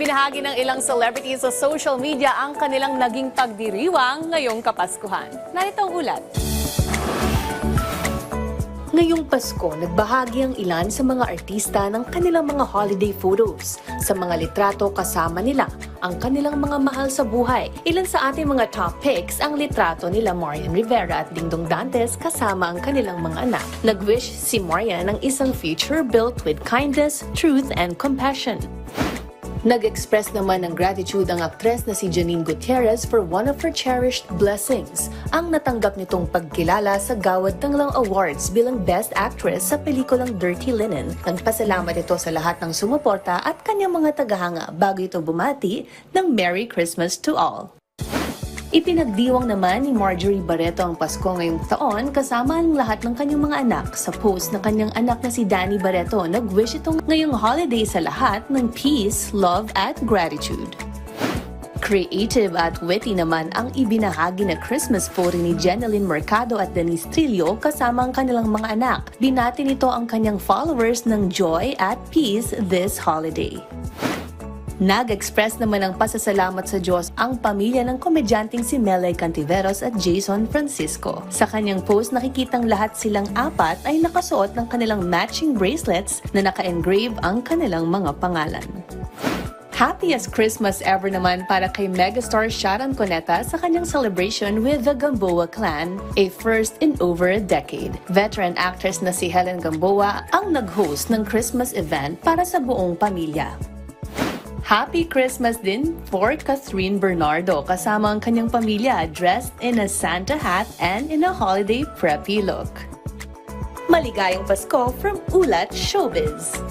Ibinahagi ng ilang celebrities sa social media ang kanilang naging pagdiriwang ngayong Kapaskuhan. Narito ang ulat. Ngayong Pasko, nagbahagi ang ilan sa mga artista ng kanilang mga holiday photos. Sa mga litrato, kasama nila ang kanilang mga mahal sa buhay. Ilan sa ating mga top picks ang litrato nila Marian Rivera at Dingdong Dantes kasama ang kanilang mga anak. Nag-wish si Marian ng isang future built with kindness, truth, and compassion. Nag-express naman ng gratitude ang aktres na si Janine Gutierrez for one of her cherished blessings, ang natanggap nitong pagkilala sa Gawad Tanglang Awards bilang Best Actress sa pelikulang Dirty Linen. Nagpasalamat ito sa lahat ng sumuporta at kanyang mga tagahanga bago ito bumati ng Merry Christmas to all. Ipinagdiwang naman ni Marjorie Barreto ang Pasko ngayong taon kasama ang lahat ng kanyang mga anak. Sa post ng kanyang anak na si Danny Barreto, nag-wish itong ngayong holiday sa lahat ng peace, love at gratitude. Creative at witty naman ang ibinahagi na Christmas photo ni Jeneline Mercado at Denise Trillo kasama ang kanilang mga anak. Binati nito ang kanyang followers ng joy at peace this holiday. Nag-express naman ng pasasalamat sa Diyos ang pamilya ng komedyanteng si Melay Cantiveros at Jason Francisco. Sa kanyang post, nakikitang lahat silang apat ay nakasuot ng kanilang matching bracelets na naka-engrave ang kanilang mga pangalan. Happiest Christmas ever naman para kay megastar Sharon Cuneta sa kanyang celebration with the Gamboa clan, a first in over a decade. Veteran actress na si Helen Gamboa ang nag-host ng Christmas event para sa buong pamilya. Happy Christmas din for Catherine Bernardo kasama ang kanyang pamilya dressed in a Santa hat and in a holiday preppy look. Maligayang Pasko from Ulat Showbiz!